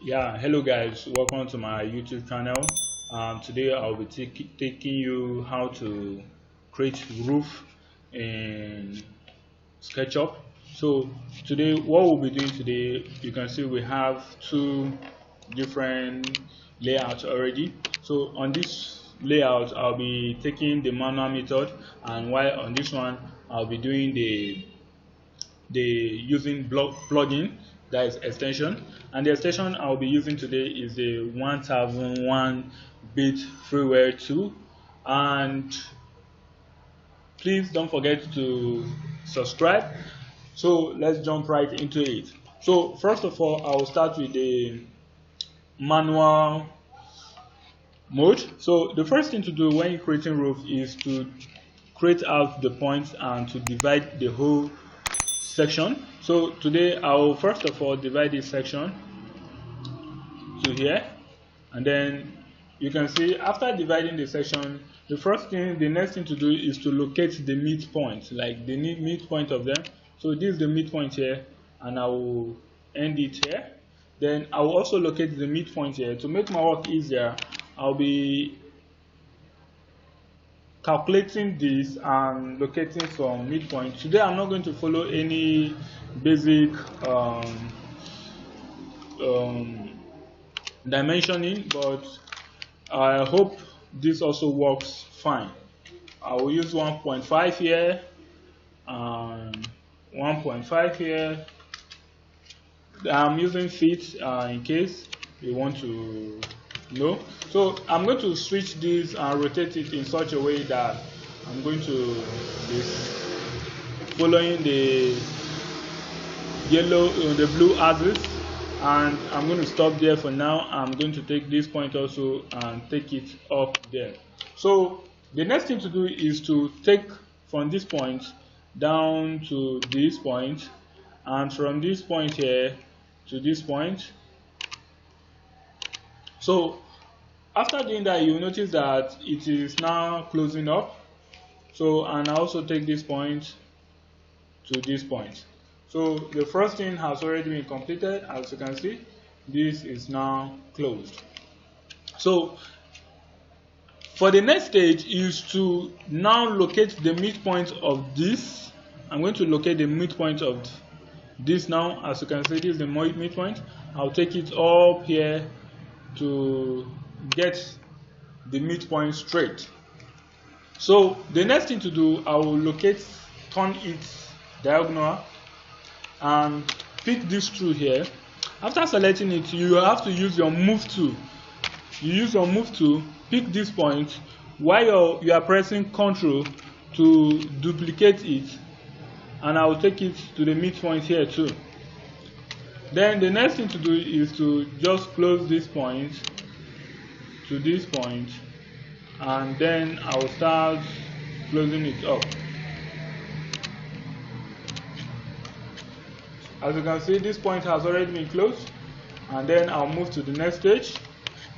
Yeah, hello guys, welcome to my YouTube channel. Today I'll be taking you how to create roof in SketchUp. So today, what we'll be doing today, you can see we have two different layouts already. So on this layout, I'll be taking the manual method, and while on this one, I'll be doing the using block plugin, that is extension. And the extension I'll be using today is the 1001 bit freeware tool. And please don't forget to subscribe. So let's jump right into it. So first of all, I will start with the manual mode. So the first thing to do when you're creating roof is to create out the points and to divide the whole section. So today I will first of all divide this section to here, and then you can see after dividing the section, the next thing to do is to locate the midpoint, like the midpoint of them. So this is the midpoint here, and I will end it here. Then I will also locate the midpoint here. To make my work easier, I'll be calculating this and locating some midpoint. Today I'm not going to follow any basic dimensioning, but I hope this also works fine. I will use 1.5 here and 1.5 here. I'm using feet in case you want to know. So I'm going to switch this and rotate it in such a way that I'm going to be following the the blue axis, and I'm going to stop there for now. I'm going to take this point also and take it up there. So the next thing to do is to take from this point down to this point, and from this point here to this point. So after doing that, you will notice that it is now closing up. So, and I also take this point to this point. So the first thing has already been completed. As you can see, this is now closed. So for the next stage is to now locate the midpoint of this. I'm going to locate the midpoint of this now. As you can see, this is the midpoint. I'll take it up here to get the midpoint straight. So the next thing to do, I will turn it diagonal and pick this through here. After selecting it, you have to use your move tool. You use your move tool, pick this point while you are pressing Ctrl to duplicate it, and I will take it to the midpoint here too. Then the next thing to do is to just close this point to this point, and then I will start closing it up. As you can see, this point has already been closed, and then I'll move to the next stage.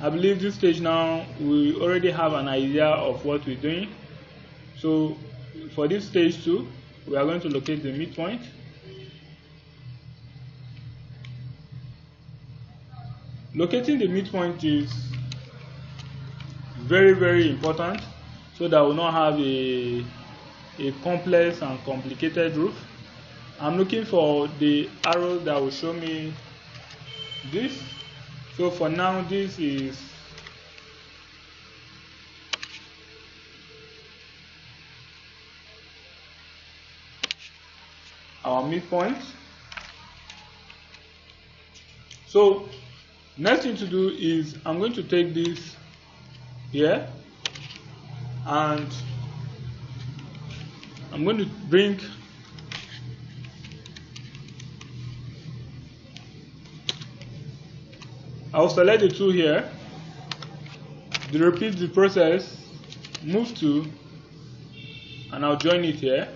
I believe this stage now we already have an idea of what we're doing. So for this stage 2, we are going to locate the midpoint. Locating the midpoint is very important, so that we will not have a complex and complicated roof. I'm looking for the arrow that will show me this. So for now, this is our midpoint. So next thing to do is I'm going to take this here, and I'm going to bring I'll select the tool here, repeat the process, move to, and I'll join it here.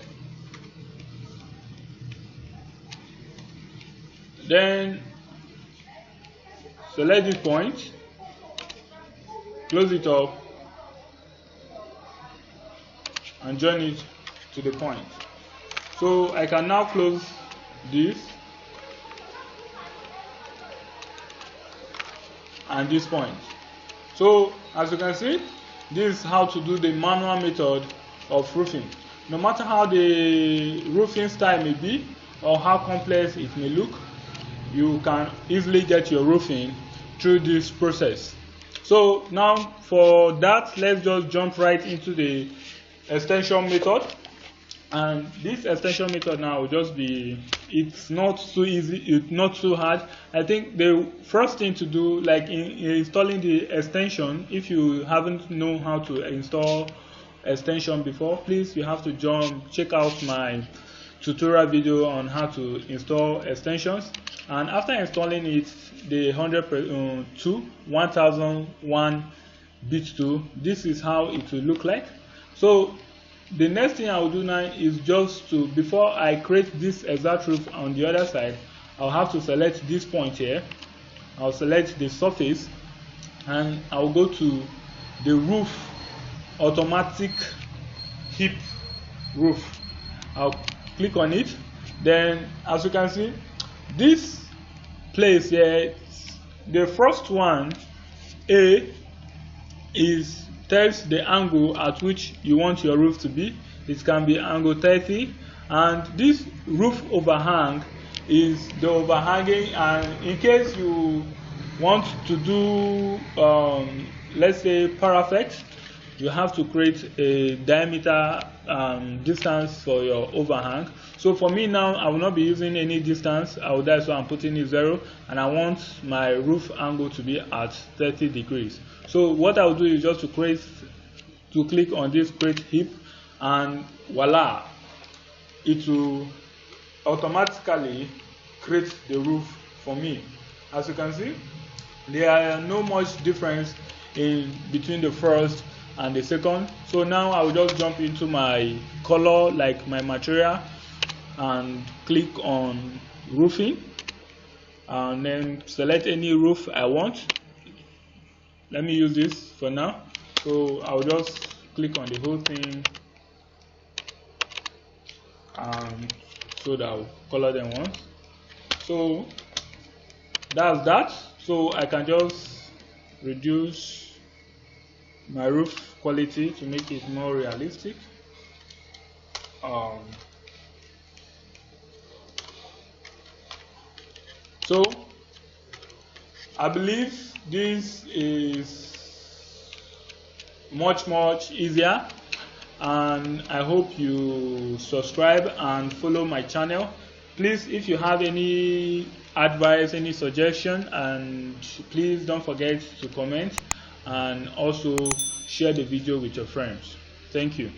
Then select this point, close it up, and join it to the point. So I can now close this and this point. So as you can see, this is how to do the manual method of roofing. No matter how the roofing style may be or how complex it may look, you can easily get your roofing through this process. So now for that, let's just jump right into the extension method. And this extension method now will just be, it's not so easy, it's not so hard. I think the first thing to do, like in installing the extension, if you haven't known how to install extension before, please, you have to check out my tutorial video on how to install extensions. And after installing it, the 1001 bit tool, this is how it will look like. So the next thing I will do now is just to, before I create this exact roof on the other side, I'll have to select this point here. I'll select the surface and I'll go to the roof automatic hip roof. I'll click on it. Then as you can see, this place here, the first one, A, is tells the angle at which you want your roof to be. It can be angle 30, and this roof overhang is the overhanging, and in case you want to do let's say parapet, you have to create a diameter distance for your overhang. So for me now, I will not be using any distance. That's why I'm putting it 0, and I want my roof angle to be at 30 degrees. So what I will do is just to click on this create hip, and voila, it will automatically create the roof for me. As you can see, there are no much difference in between the first and the second. So now I will just jump into my color, like my material, and click on roofing, and then select any roof I want. Let me use this for now. So I'll just click on the whole thing, so that I'll color them once. So that's that. So I can just reduce my roof quality to make it more realistic. So I believe this is much easier, and I hope you subscribe and follow my channel. Please, if you have any advice, any suggestion, and please don't forget to comment and also share the video with your friends. Thank you.